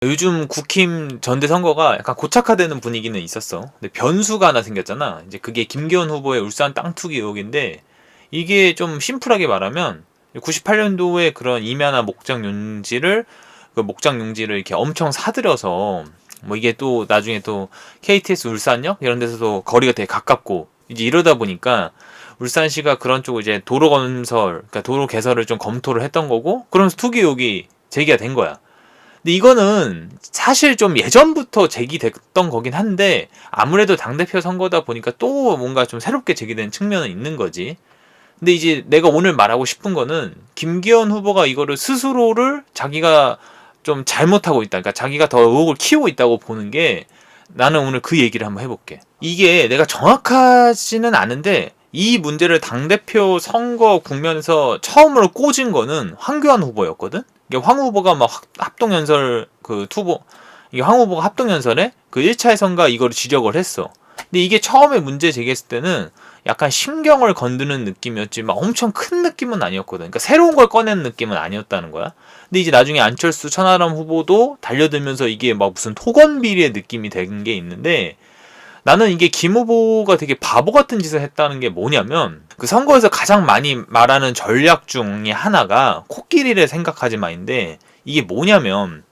요즘 국힘 전대 선거가 약간 고착화되는 분위기는 있었어. 근데 변수가 하나 생겼잖아. 이제 그게 김기현 후보의 울산 땅 투기 의혹인데, 이게 좀 심플하게 말하면 98년도에 그런 임야나 목장 용지를 이렇게 엄청 사들여서, 뭐 이게 또 나중에 또 KTX 울산역 이런 데서도 거리가 되게 가깝고 이제 이러다 보니까 울산시가 그런 쪽으로 이제 도로 건설, 그러니까 도로 개설을 좀 검토를 했던 거고, 그러면서 투기 의혹이 제기가 된 거야. 근데 이거는 사실 좀 예전부터 제기됐던 거긴 한데, 아무래도 당대표 선거다 보니까 또 뭔가 좀 새롭게 제기된 측면은 있는 거지. 근데 이제 내가 오늘 말하고 싶은 거는, 김기현 후보가 이거를 스스로를 자기가 좀 잘못하고 있다, 그러니까 자기가 더 의혹을 키우고 있다고 보는 게, 나는 오늘 그 얘기를 한번 해볼게. 이게 내가 정확하지는 않은데, 이 문제를 당대표 선거 국면에서 처음으로 꽂은 거는 황교안 후보였거든? 이게 황 후보가 막 합동연설 그 투보, 이게 황 후보가 합동연설에 그 1차 예선가 이거를 지적을 했어. 근데 이게 처음에 문제 제기했을 때는 약간 심경을 건드는 느낌이었지, 막 엄청 큰 느낌은 아니었거든. 그러니까 새로운 걸 꺼내는 느낌은 아니었다는 거야. 근데 이제 나중에 안철수 천하람 후보도 달려들면서 이게 막 무슨 토건비리의 느낌이 된 게 있는데, 나는 이게 김 후보가 되게 바보 같은 짓을 했다는 게 뭐냐면, 그 선거에서 가장 많이 말하는 전략 중에 하나가 코끼리를 생각하지 마인데, 이게 뭐냐면,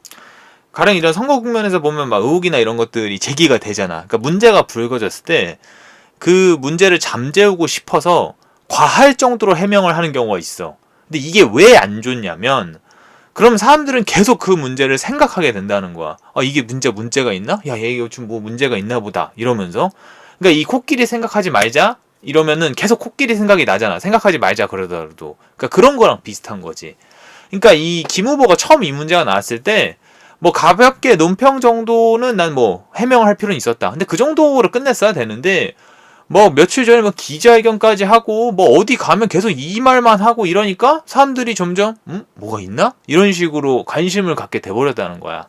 가령 이런 선거 국면에서 보면 막 의혹이나 이런 것들이 제기가 되잖아. 그러니까 문제가 불거졌을 때 그 문제를 잠재우고 싶어서 과할 정도로 해명을 하는 경우가 있어. 근데 이게 왜 안 좋냐면, 그럼 사람들은 계속 그 문제를 생각하게 된다는 거야. 아, 이게 문제가 있나? 야, 얘 요즘 뭐 문제가 있나 보다. 이러면서. 그러니까 이 코끼리 생각하지 말자. 이러면은 계속 코끼리 생각이 나잖아. 생각하지 말자 그러더라도. 그러니까 그런 거랑 비슷한 거지. 그러니까 이 김 후보가 처음 이 문제가 나왔을 때, 뭐 가볍게 논평 정도는 난 뭐 해명을 할 필요는 있었다. 근데 그 정도로 끝냈어야 되는데, 뭐 며칠 전에 뭐 기자회견까지 하고 뭐 어디 가면 계속 이 말만 하고 이러니까 사람들이 점점 뭐가 있나? 이런 식으로 관심을 갖게 돼버렸다는 거야.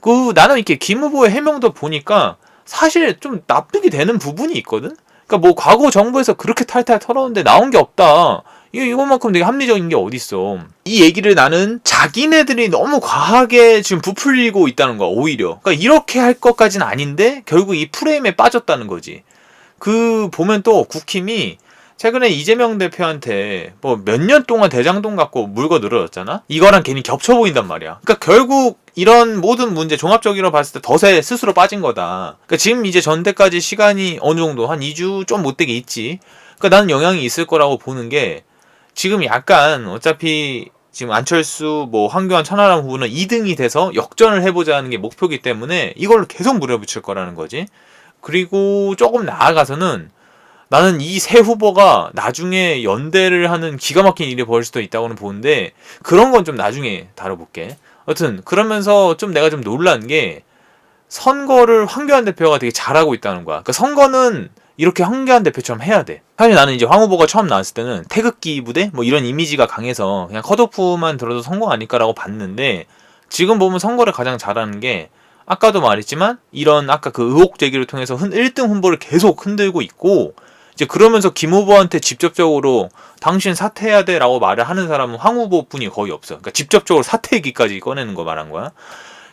그 나는 이렇게 김 후보의 해명도 보니까 사실 좀 납득이 되는 부분이 있거든. 그러니까 뭐 과거 정부에서 그렇게 탈탈 털었는데 나온 게 없다. 이것만큼 되게 합리적인 게 어딨어. 이 얘기를 나는 자기네들이 너무 과하게 지금 부풀리고 있다는 거야, 오히려. 그러니까 이렇게 할 것까지는 아닌데 결국 이 프레임에 빠졌다는 거지. 그 보면 또 국힘이 최근에 이재명 대표한테 뭐 몇 년 동안 대장동 갖고 물고 늘어졌잖아. 이거랑 괜히 겹쳐 보인단 말이야. 그러니까 결국 이런 모든 문제 종합적으로 봤을 때 덫에 스스로 빠진 거다. 그러니까 지금 이제 전대까지 시간이 어느 정도 한 2주 좀 못되게 있지. 그러니까 나는 영향이 있을 거라고 보는 게, 지금 약간 어차피 지금 안철수 뭐 황교안 천하람 후보는 2등이 돼서 역전을 해보자는 게 목표이기 때문에 이걸로 계속 물어붙일 거라는 거지. 그리고 조금 나아가서는 나는 이 세 후보가 나중에 연대를 하는 기가 막힌 일이 벌어질 수도 있다고는 보는데, 그런 건 좀 나중에 다뤄볼게. 여튼 그러면서 좀 내가 좀 놀란 게, 선거를 황교안 대표가 되게 잘하고 있다는 거야. 그러니까 선거는 이렇게 황교안 대표처럼 해야 돼. 사실 나는 이제 황 후보가 처음 나왔을 때는 태극기 부대 뭐 이런 이미지가 강해서 그냥 컷오프만 들어도 성공 아닐까라고 봤는데, 지금 보면 선거를 가장 잘하는 게, 아까도 말했지만 이런 아까 그 의혹 제기를 통해서 1등 후보를 계속 흔들고 있고, 이제 그러면서 김 후보한테 직접적으로 당신 사퇴해야 돼 라고 말을 하는 사람은 황 후보뿐이 거의 없어. 그러니까 직접적으로 사퇴 얘기까지 꺼내는 거 말한 거야.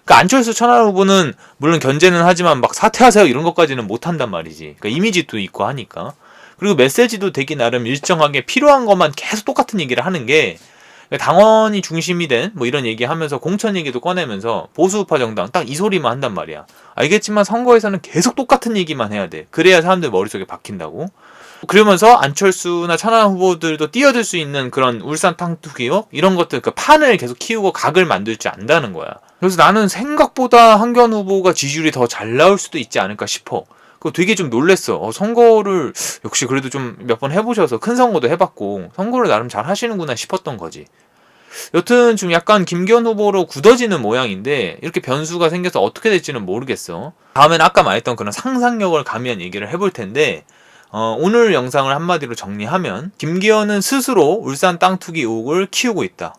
그러니까 안철수 천하람 후보는 물론 견제는 하지만 막 사퇴하세요 이런 것까지는 못 한단 말이지. 그러니까 이미지도 있고 하니까. 그리고 메시지도 되게 나름 일정하게 필요한 것만 계속 똑같은 얘기를 하는 게, 당원이 중심이 된 뭐 이런 얘기하면서 공천 얘기도 꺼내면서 보수우파 정당 딱 이 소리만 한단 말이야. 알겠지만 선거에서는 계속 똑같은 얘기만 해야 돼. 그래야 사람들 머릿속에 박힌다고. 그러면서 안철수나 천하람 후보들도 뛰어들 수 있는 그런 울산 탕투기 의혹 이런 것들, 그 판을 계속 키우고 각을 만들 줄 안다는 거야. 그래서 나는 생각보다 황교안 후보가 지지율이 더 잘 나올 수도 있지 않을까 싶어. 그거 되게 좀 놀랬어. 선거를 역시 그래도 좀 몇 번 해보셔서 큰 선거도 해봤고 선거를 나름 잘 하시는구나 싶었던 거지. 여튼 좀 약간 김기현 후보로 굳어지는 모양인데, 이렇게 변수가 생겨서 어떻게 될지는 모르겠어. 다음엔 아까 말했던 그런 상상력을 가미한 얘기를 해볼 텐데, 오늘 영상을 한마디로 정리하면 김기현은 스스로 울산 땅 투기 의혹을 키우고 있다.